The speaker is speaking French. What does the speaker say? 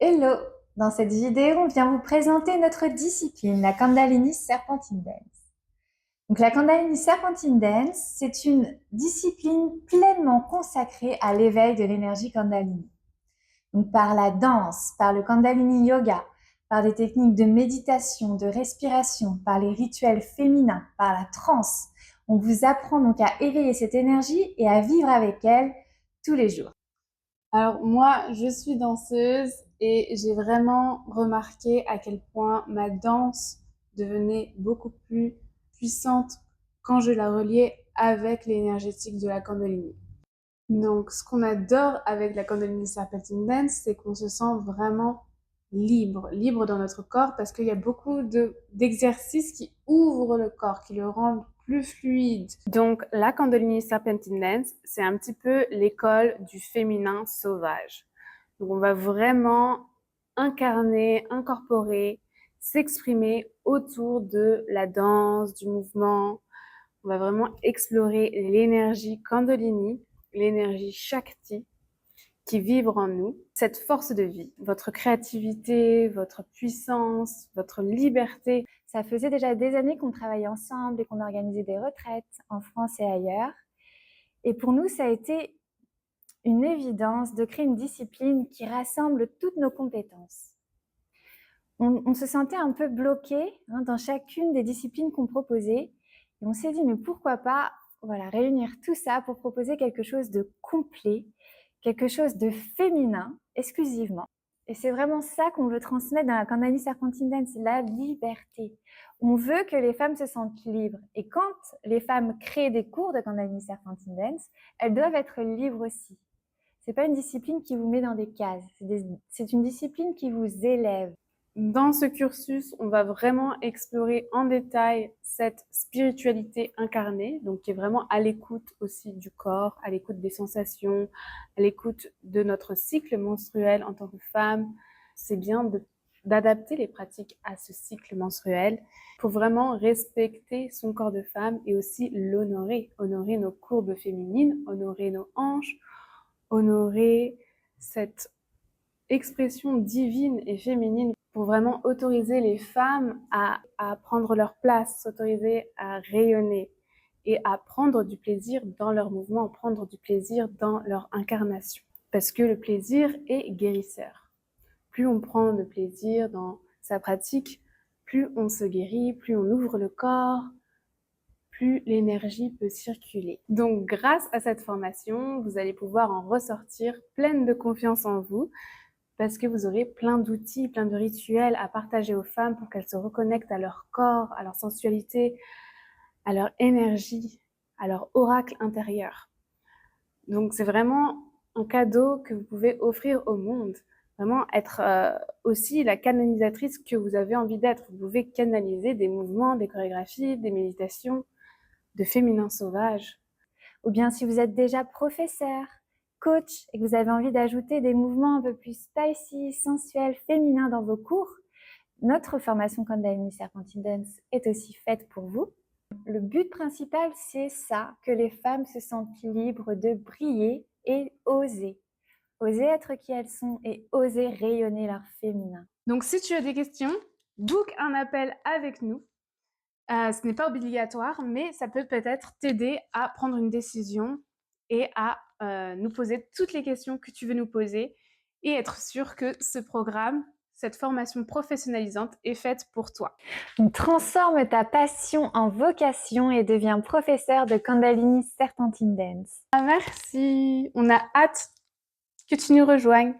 Hello! Dans cette vidéo, on vient vous présenter notre discipline, la Kundalini Serpentine Dance. Donc, la Kundalini Serpentine Dance, c'est une discipline pleinement consacrée à l'éveil de l'énergie Kundalini. Donc, par la danse, par le Kundalini Yoga, par des techniques de méditation, de respiration, par les rituels féminins, par la transe, on vous apprend donc à éveiller cette énergie et à vivre avec elle tous les jours. Alors moi, je suis danseuse et j'ai vraiment remarqué à quel point ma danse devenait beaucoup plus puissante quand je la reliais avec l'énergétique de la Kundalini. Donc ce qu'on adore avec la Kundalini Serpentine Dance, c'est qu'on se sent vraiment libre dans notre corps parce qu'il y a beaucoup d'exercices qui ouvrent le corps, qui le rendent plus fluide. Donc la Kundalini Serpentine Dance, c'est un petit peu l'école du féminin sauvage. Donc on va vraiment incarner, incorporer, s'exprimer autour de la danse, du mouvement. On va vraiment explorer l'énergie Kundalini, l'énergie Shakti qui vibre en nous, cette force de vie, votre créativité, votre puissance, votre liberté. Ça faisait déjà des années qu'on travaillait ensemble et qu'on organisait des retraites en France et ailleurs. Et pour nous, ça a été une évidence de créer une discipline qui rassemble toutes nos compétences. On se sentait un peu bloqué dans chacune des disciplines qu'on proposait. Et on s'est dit, mais pourquoi pas réunir tout ça pour proposer quelque chose de complet, quelque chose de féminin exclusivement. Et c'est vraiment ça qu'on veut transmettre dans la Kundalini Serpentine Dance, la liberté. On veut que les femmes se sentent libres. Et quand les femmes créent des cours de Kundalini Serpentine Dance, elles doivent être libres aussi. C'est pas une discipline qui vous met dans des cases. C'est une discipline qui vous élève. Dans ce cursus, on va vraiment explorer en détail cette spiritualité incarnée, donc qui est vraiment à l'écoute aussi du corps, à l'écoute des sensations, à l'écoute de notre cycle menstruel en tant que femme. C'est bien d'adapter les pratiques à ce cycle menstruel pour vraiment respecter son corps de femme et aussi l'honorer, honorer nos courbes féminines, honorer nos hanches, honorer cette expression divine et féminine pour vraiment autoriser les femmes à prendre leur place, s'autoriser à rayonner et à prendre du plaisir dans leur mouvement, prendre du plaisir dans leur incarnation. Parce que le plaisir est guérisseur. Plus on prend de plaisir dans sa pratique, plus on se guérit, plus on ouvre le corps, plus l'énergie peut circuler. Donc grâce à cette formation, vous allez pouvoir en ressortir pleine de confiance en vous, parce que vous aurez plein d'outils, plein de rituels à partager aux femmes pour qu'elles se reconnectent à leur corps, à leur sensualité, à leur énergie, à leur oracle intérieur. Donc c'est vraiment un cadeau que vous pouvez offrir au monde. Vraiment être aussi la canalisatrice que vous avez envie d'être. Vous pouvez canaliser des mouvements, des chorégraphies, des méditations de féminin sauvage. Ou bien si vous êtes déjà professeur, coach et que vous avez envie d'ajouter des mouvements un peu plus spicy, sensuels, féminins dans vos cours, notre formation Kundalini Serpentine Dance est aussi faite pour vous. Le but principal, c'est ça, que les femmes se sentent libres de briller et oser. Oser être qui elles sont et oser rayonner leur féminin. Donc si tu as des questions, book un appel avec nous. Ce n'est pas obligatoire, mais ça peut peut-être t'aider à prendre une décision et à nous poser toutes les questions que tu veux nous poser et être sûr que ce programme, cette formation professionnalisante est faite pour toi. Donc, transforme ta passion en vocation et deviens professeur de Kundalini Serpentine Dance. Merci, on a hâte que tu nous rejoignes.